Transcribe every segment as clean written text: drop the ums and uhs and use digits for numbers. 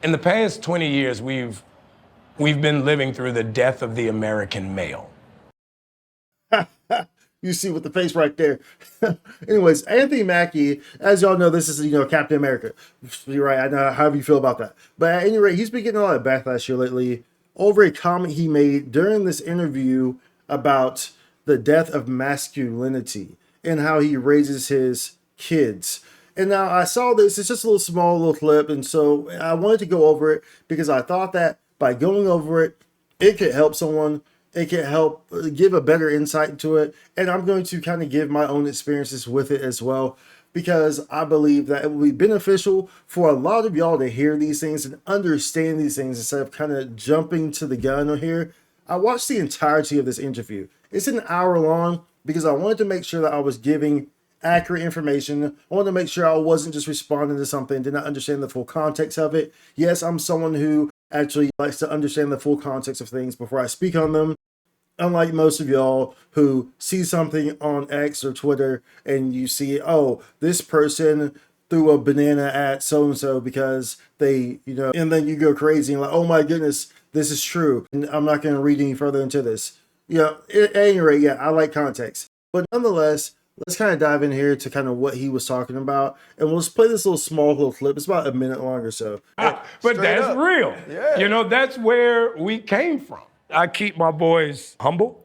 In the past 20 years, we've been living through the death of the American male. You see with the face right there. Anyways, Anthony Mackie, as y'all know, this is, Captain America. You're right. I know how you feel about that. But at any rate, he's been getting a lot of backlash here lately over a comment he made during this interview about the death of masculinity and how he raises his kids. And now I saw this, it's just a small little clip. And so I wanted to go over it because I thought that by going over it, it could help someone. It can help give a better insight into it. And I'm going to kind of give my own experiences with it as well, because I believe that it will be beneficial for a lot of y'all to hear these things and understand these things instead of kind of jumping to the gun here. I watched the entirety of this interview. It's an hour long because I wanted to make sure that I was giving accurate information. I wanted to make sure I wasn't just responding to something, did not understand the full context of it. Yes, I'm someone who actually likes to understand the full context of things before I speak on them. Unlike most of y'all who see something on X or Twitter and you see, oh, this person threw a banana at so-and-so because they, and then you go crazy and like, oh my goodness, this is true. And I'm not going to read any further into this. At any rate, yeah, I like context. But nonetheless, let's kind of dive in here to kind of what he was talking about. And we'll just play this small little clip. It's about a minute long or so. But that's real. Yeah. That's where we came from. I keep my boys humble.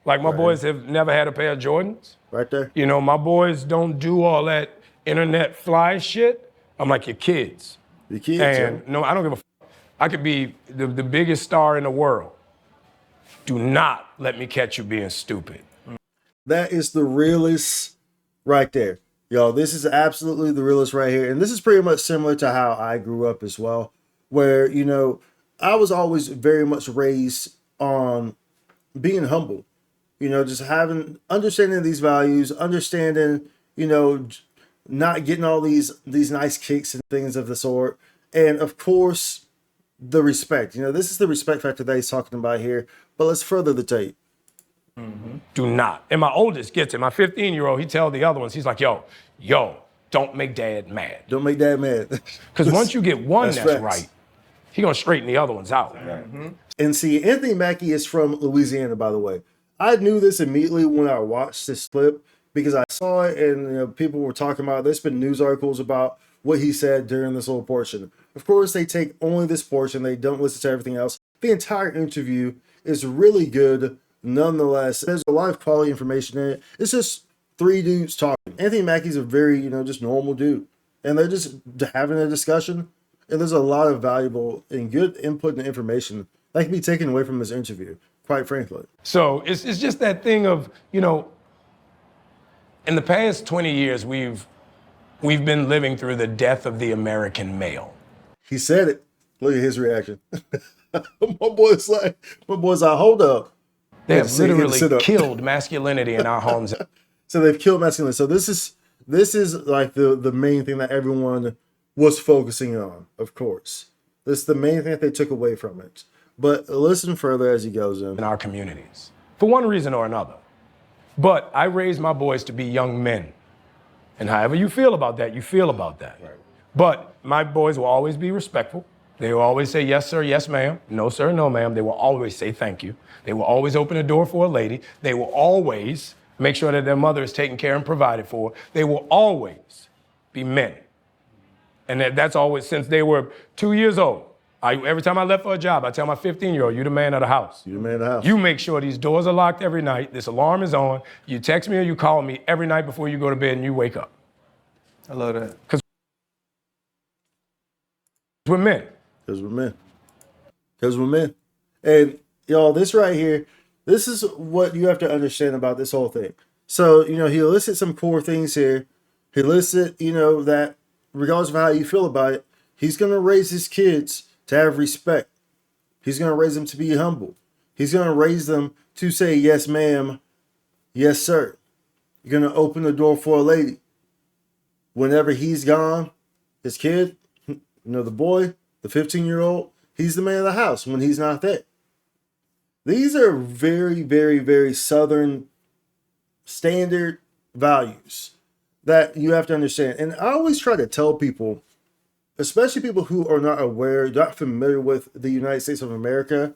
Like my boys have never had a pair of Jordans. Right there. My boys don't do all that internet fly shit. I'm like your kids. Your kids, and no, I don't give a fuck. I could be the biggest star in the world. Do not let me catch you being stupid. That is the realest right there. Y'all, this is absolutely the realest right here. And this is pretty much similar to how I grew up as well, where, I was always very much raised on being humble, just understanding these values, understanding, not getting all these nice kicks and things of the sort. And of course, the respect, this is the respect factor that he's talking about here, but let's further the tape. Mm-hmm. Do not. And my oldest gets it. My 15-year-old, he tells the other ones, he's like, yo, don't make dad mad. Don't make dad mad. Because once you get one that's facts. right, he's going to straighten the other ones out. Mm-hmm. And see, Anthony Mackie is from Louisiana, by the way. I knew this immediately when I watched this clip because I saw it and people were talking about it. There's been news articles about what he said during this little portion. Of course, they take only this portion. They don't listen to everything else. The entire interview is really good. Nonetheless, there's a lot of quality information in it. It's just three dudes talking. Anthony Mackie's a very, just normal dude. And they're just having a discussion. And there's a lot of valuable and good input and information that can be taken away from this interview, quite frankly. So it's just that thing of, in the past 20 years, we've been living through the death of the American male. He said it. Look at his reaction. My boy's like, hold up. They have literally killed masculinity in our homes. So they've killed masculinity. So this is like the main thing that everyone was focusing on, of course. This is the main thing that they took away from it. But listen further as he goes in our communities, for one reason or another. But I raised my boys to be young men. And however you feel about that, you feel about that. Right. But my boys will always be respectful. They will always say, yes, sir, yes, ma'am. No, sir, no, ma'am. They will always say thank you. They will always open the door for a lady. They will always make sure that their mother is taken care and provided for. They will always be men. And that's always since they were 2 years old. Every time I left for a job, I tell my 15-year-old, you're the man of the house. You're the man of the house. You make sure these doors are locked every night, this alarm is on, you text me or you call me every night before you go to bed and you wake up. I love that. Because we're men. Because we're men. And y'all, this right here, this is what you have to understand about this whole thing. So, he listed some core things here. He listed, that regardless of how you feel about it, he's going to raise his kids to have respect. He's going to raise them to be humble. He's going to raise them to say, yes, ma'am, yes, sir. You're going to open the door for a lady. Whenever he's gone, his kid, the boy, the 15-year-old, he's the man of the house when he's not there. These are very, very, very Southern standard values that you have to understand. And I always try to tell people especially people who are not aware, not familiar with the United States of America,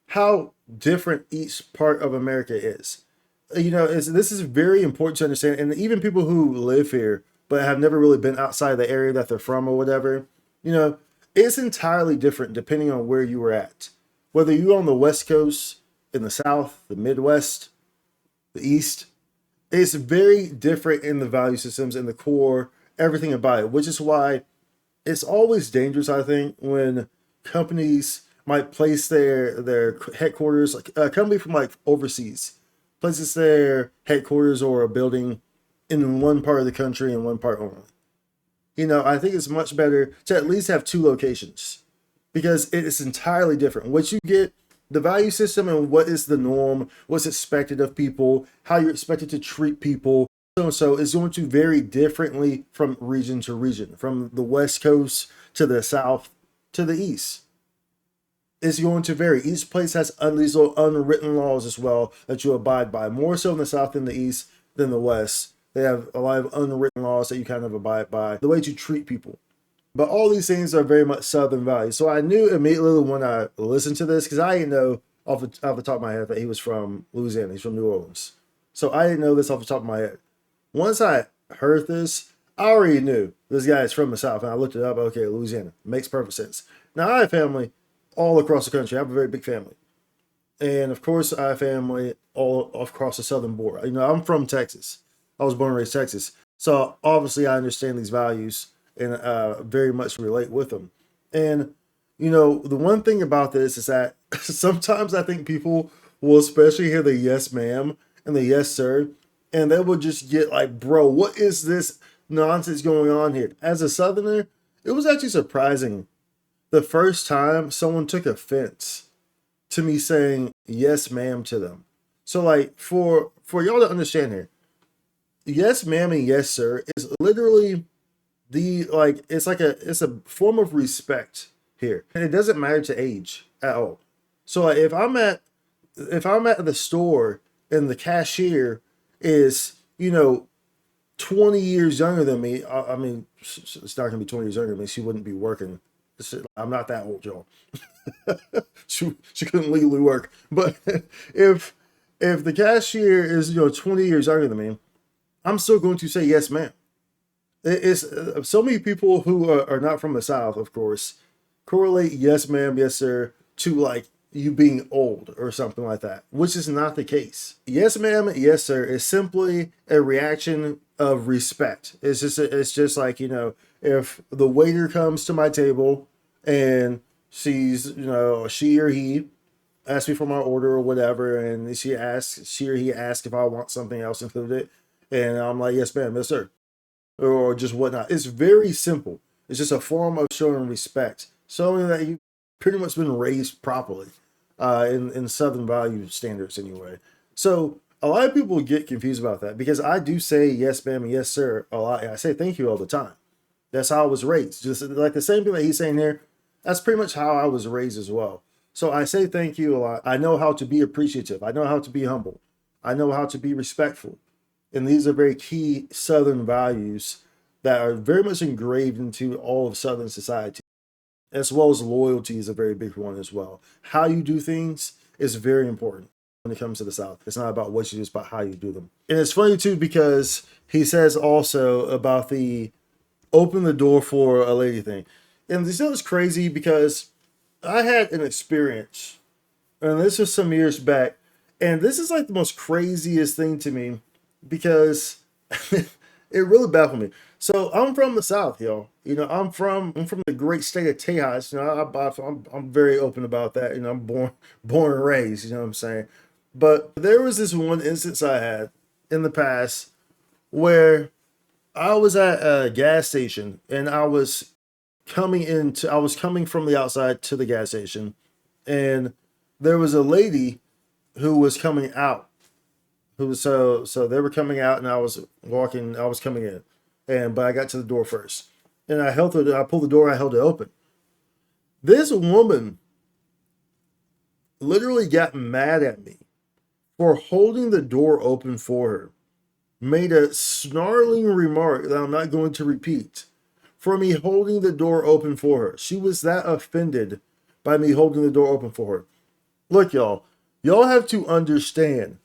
how different each part of America is. This is very important to understand. And even people who live here but have never really been outside the area that they're from or whatever, it's entirely different depending on where you were at. Whether you're on the West Coast, in the South, the Midwest, the East, it's very different in the value systems and the core, everything about it, which is why it's always dangerous, I think, when companies might place their headquarters, like a company from like overseas, places their headquarters or a building in one part of the country and one part only. I think it's much better to at least have two locations because it is entirely different. What you get, the value system and what is the norm, what's expected of people, how you're expected to treat people, so is going to vary differently from region to region, from the West Coast to the South to the East. It's going to vary. Each place has these little unwritten laws as well that you abide by, more so in the South and the East than the West. They have a lot of unwritten laws that you kind of abide by, the way to treat people. But all these things are very much Southern values. So I knew immediately when I listened to this, because I didn't know off the top of my head that he was from Louisiana. He's from New Orleans. So I didn't know this off the top of my head. Once I heard this, I already knew this guy is from the South. And I looked it up. Okay, Louisiana. Makes perfect sense. Now, I have family all across the country. I have a very big family. And, of course, I have family all across the southern border. I'm from Texas. I was born and raised in Texas. So, obviously, I understand these values and very much relate with them. And, the one thing about this is that sometimes I think people will especially hear the yes, ma'am and the yes, sir, and they will just get like, bro, what is this nonsense going on here? As a Southerner, it was actually surprising the first time someone took offense to me saying yes, ma'am to them. So, like, for y'all to understand here, yes, ma'am and yes, sir is literally it's a form of respect here, and it doesn't matter to age at all. So, like, if I'm at the store and the cashier is 20 years younger than me, I mean, it's not gonna be 20 years younger than me. She wouldn't be working. I'm not that old, y'all. she couldn't legally work. But if the cashier is 20 years younger than me, I'm still going to say yes, ma'am. It's so many people who are not from the South, of course, correlate yes, ma'am, yes, sir to like you being old or something like that, which is not the case. Yes, ma'am, yes, sir is simply a reaction of respect. It's just like, if the waiter comes to my table and sees, she or he asks me for my order or whatever, and she or he asks if I want something else included, and I'm like, yes, ma'am, yes, sir, or just whatnot. It's very simple. It's just a form of showing respect, showing that you've pretty much been raised properly in Southern value standards anyway. So a lot of people get confused about that because I do say yes, ma'am, and yes, sir a lot. I say thank you all the time. That's how I was raised. Just like the same thing that he's saying here, that's pretty much how I was raised as well. So I say thank you a lot. I know how to be appreciative. I know how to be humble. I know how to be respectful. And these are very key Southern values that are very much engraved into all of Southern society, as well as loyalty is a very big one as well. How you do things is very important when it comes to the South. It's not about what you do, it's about how you do them. And it's funny too because he says also about the open the door for a lady thing. And this is crazy because I had an experience, and this was some years back, and this is like the most craziest thing to me because it really baffled me. So I'm from the South, y'all. I'm from the great state of Tejas. I'm very open about that. I'm born and raised. You know what I'm saying? But there was this one instance I had in the past where I was at a gas station and I was coming from the outside to the gas station, and there was a lady who was coming out. So they were coming out and I was coming in. But I got to the door first. And I pulled the door, I held it open. This woman literally got mad at me for holding the door open for her. Made a snarling remark that I'm not going to repeat for me holding the door open for her. She was that offended by me holding the door open for her. Look, y'all have to understand,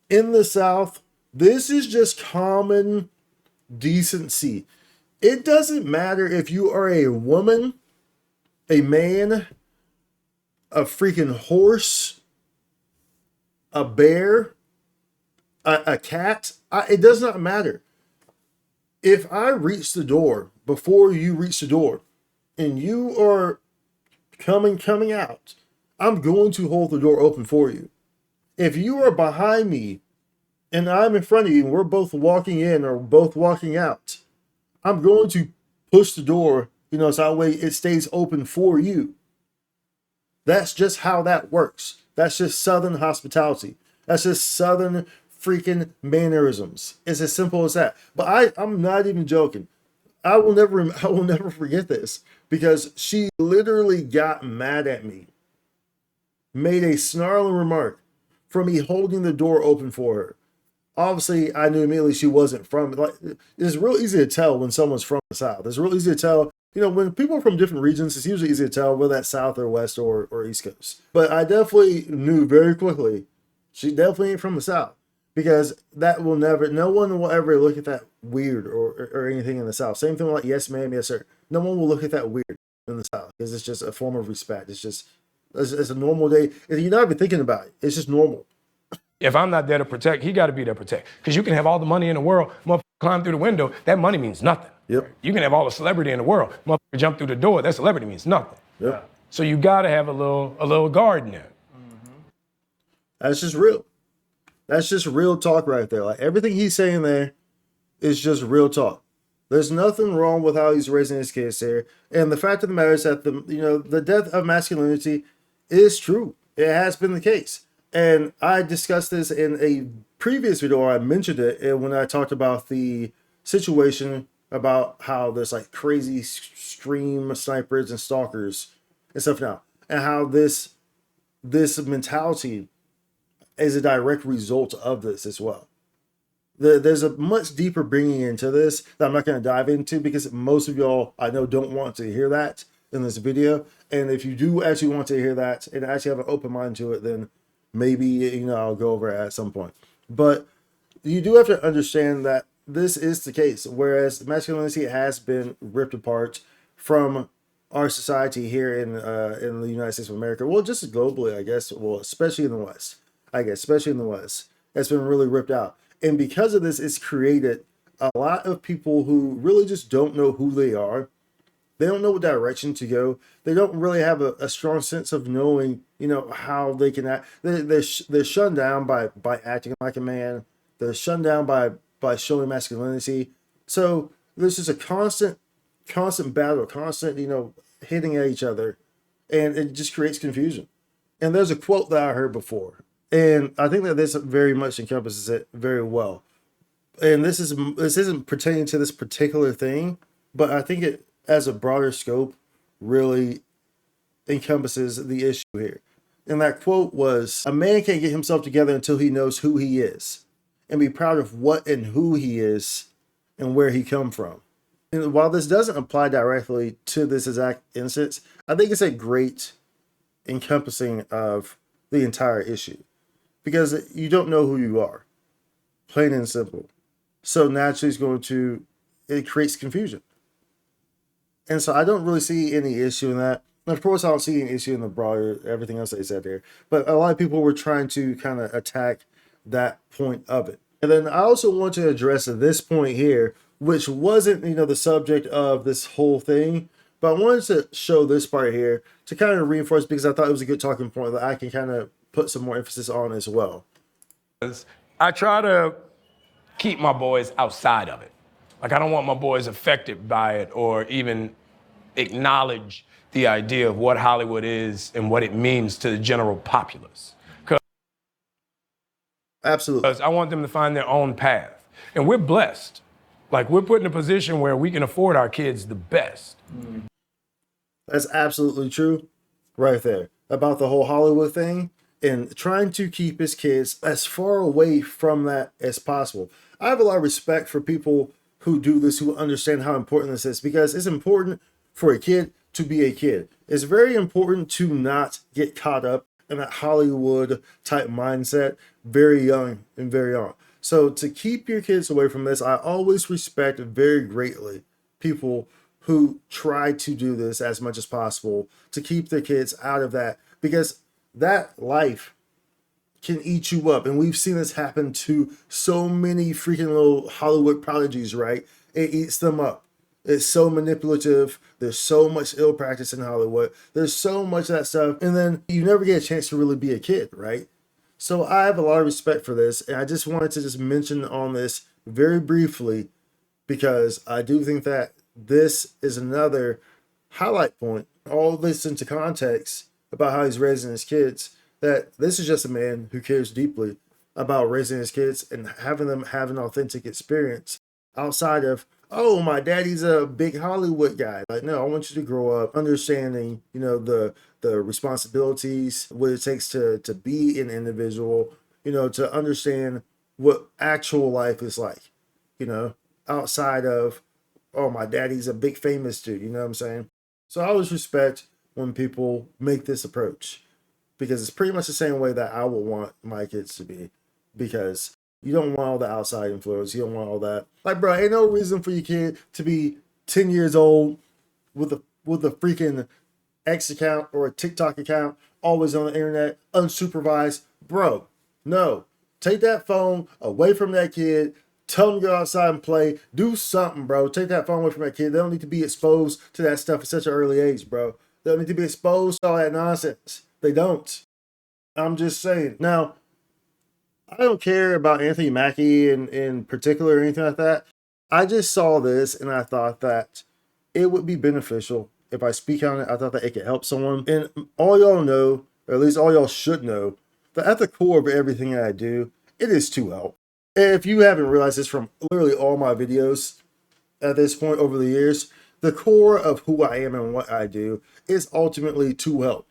in the South, this is just common decency. It doesn't matter if you are a woman, a man, a freaking horse, a bear, a cat. It does not matter. If I reach the door before you reach the door and you are coming out, I'm going to hold the door open for you. If you are behind me and I'm in front of you and we're both walking in or both walking out, I'm going to push the door, so that way it stays open for you. That's just how that works. That's just Southern hospitality. That's just Southern freaking mannerisms. It's as simple as that. But I'm not even joking. I will never forget this, because she literally got mad at me, made a snarling remark for me holding the door open for her. Obviously, I knew immediately she wasn't from, it's real easy to tell when someone's from the South. It's real easy to tell, when people are from different regions, it's usually easy to tell whether that's South or West or East Coast. But I definitely knew very quickly she definitely ain't from the South, because no one will ever look at that weird or anything in the South. Same thing like yes ma'am, yes sir. No one will look at that weird in the South, because it's just a form of respect. It's a normal day. You're not even thinking about it. It's just normal. If I'm not there to protect, he got to be there to protect. Because you can have all the money in the world, motherfucker climb through the window, that money means nothing. Yep. You can have all the celebrity in the world, motherfucker jump through the door, that celebrity means nothing. Yep. So you got to have a little guard in there. That's just real. That's just real talk right there. Like, everything he's saying there is just real talk. There's nothing wrong with how he's raising his kids here. And the fact of the matter is that the death of masculinity is true. It has been the case. And I discussed this in a previous video, or I mentioned it when I talked about the situation about how there's like crazy stream snipers and stalkers and stuff now, and how this mentality is a direct result of this as well. There's a much deeper bringing into this that I'm not going to dive into, because most of y'all I know don't want to hear that in this video. And if you do actually want to hear that and actually have an open mind to it, then maybe I'll go over it at some point. But you do have to understand that this is the case. Whereas masculinity has been ripped apart from our society here in the United States of America. Well, just globally, I guess. Well, especially in the West. It's been really ripped out. And because of this, it's created a lot of people who really just don't know who they are. They don't know what direction to go. They don't really have a strong sense of knowing, how they can act. They're shunned down by acting like a man. They're shunned down by showing masculinity. So there's just a constant battle, constant, hitting at each other. And it just creates confusion. And there's a quote that I heard before, and I think that this very much encompasses it very well. And this isn't pertaining to this particular thing, but I think it, as a broader scope, really encompasses the issue here. And that quote was, "A man can't get himself together until he knows who he is and be proud of what and who he is and where he come from." And while this doesn't apply directly to this exact instance, I think it's a great encompassing of the entire issue, because you don't know who you are, plain and simple. So naturally it creates confusion. And so I don't really see any issue in that. And of course, I don't see any issue in the broader, everything else they said there. But a lot of people were trying to kind of attack that point of it. And then I also want to address this point here, which wasn't, the subject of this whole thing. But I wanted to show this part here to kind of reinforce, because I thought it was a good talking point that I can kind of put some more emphasis on as well. I try to keep my boys outside of it. Like, I don't want my boys affected by it or even acknowledge the idea of what Hollywood is and what it means to the general populace. Absolutely. Because I want them to find their own path. And we're blessed. Like, we're put in a position where we can afford our kids the best. That's absolutely true right there about the whole Hollywood thing, and trying to keep his kids as far away from that as possible. I have a lot of respect for people who do this, who understand how important this is, because it's important for a kid to be a kid. It's very important to not get caught up in that Hollywood type mindset very young and very young. So to keep your kids away from this, I always respect very greatly people who try to do this as much as possible to keep their kids out of that, because that life can eat you up. And we've seen this happen to so many freaking little Hollywood prodigies, right? It eats them up. It's so manipulative. There's so much ill practice in Hollywood. There's so much of that stuff. And then you never get a chance to really be a kid, right? So I have a lot of respect for this. And I just wanted to just mention on this very briefly, because I do think that this is another highlight point, all this into context about how he's raising his kids, that this is just a man who cares deeply about raising his kids and having them have an authentic experience outside of, oh, my daddy's a big Hollywood guy. Like, no, I want you to grow up understanding, the responsibilities, what it takes to be an individual, to understand what actual life is like, outside of, oh, my daddy's a big famous dude, you know what I'm saying? So I always respect when people make this approach, because it's pretty much the same way that I would want my kids to be, because you don't want all the outside influence. You don't want all that. Like, bro, ain't no reason for your kid to be 10 years old with a freaking X account or a TikTok account, always on the internet, unsupervised. Bro, no. Take that phone away from that kid. Tell them to go outside and play. Do something, bro. Take that phone away from that kid. They don't need to be exposed to that stuff at such an early age, bro. They don't need to be exposed to all that nonsense. They don't. I'm just saying. Now, I don't care about Anthony Mackie in particular or anything like that. I just saw this and I thought that it would be beneficial if I speak on it. I thought that it could help someone. And all y'all know, or at least all y'all should know, that at the core of everything that I do, it is to help. If you haven't realized this from literally all my videos at this point over the years, the core of who I am and what I do is ultimately to help.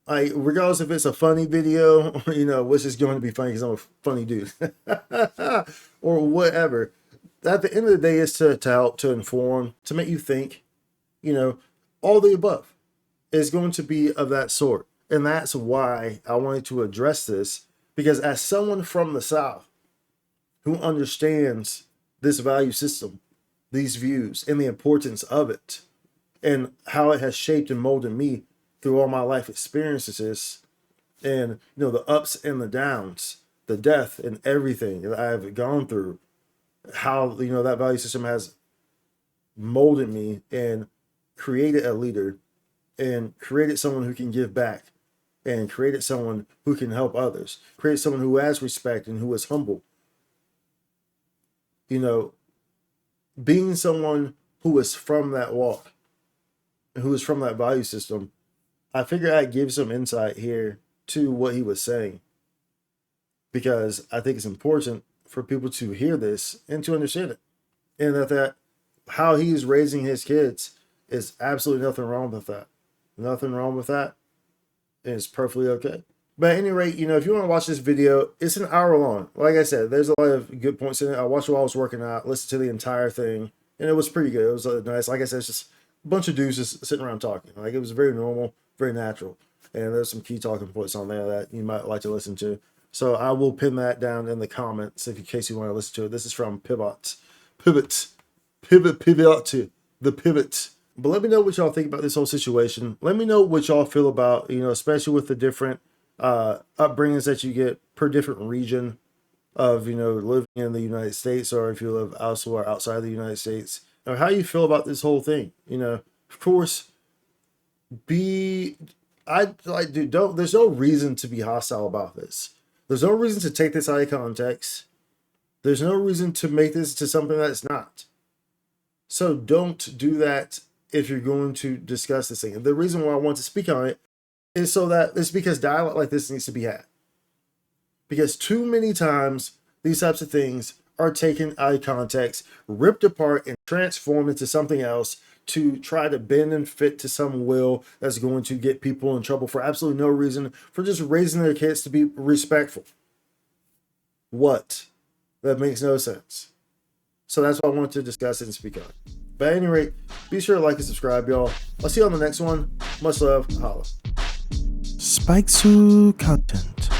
Like, regardless if it's a funny video, which is going to be funny because I'm a funny dude, or whatever. At the end of the day, it's to help, to inform, to make you think, all the above is going to be of that sort. And that's why I wanted to address this, because as someone from the South who understands this value system, these views, and the importance of it, and how it has shaped and molded me through all my life experiences, and the ups and the downs, the death and everything that I've gone through, how that value system has molded me and created a leader and created someone who can give back and created someone who can help others, created someone who has respect and who is humble. Being someone who is from that walk, who is from that value system, I figured I'd give some insight here to what he was saying, because I think it's important for people to hear this and to understand it, and that how he is raising his kids is absolutely nothing wrong with that. Nothing wrong with that. It's perfectly okay. But at any rate, if you want to watch this video, it's an hour long. Like I said, there's a lot of good points in it. I watched it while I was working out, listened to the entire thing, and it was pretty good. It was nice. Like I said, it's just a bunch of dudes just sitting around talking. Like, it was very normal, very natural. And there's some key talking points on there that you might like to listen to. So I will pin that down in the comments in case you want to listen to it. This is from Pivot, the Pivot. But let me know what y'all think about this whole situation. Let me know what y'all feel about, especially with the different upbringings that you get per different region of, living in the United States, or if you live elsewhere outside the United States, or how you feel about this whole thing. Of course, there's no reason to be hostile about this. There's no reason to take this out of context. There's no reason to make this to something that it's not. So don't do that if you're going to discuss this thing. And the reason why I want to speak on it is because dialogue like this needs to be had. Because too many times these types of things are taken out of context, ripped apart, and transformed into something else to try to bend and fit to some will that's going to get people in trouble for absolutely no reason, for just raising their kids to be respectful. What? That makes no sense. So that's what I wanted to discuss and speak on. But at any rate, be sure to like and subscribe, y'all. I'll see you on the next one. Much love. Holla. Spike Sue content.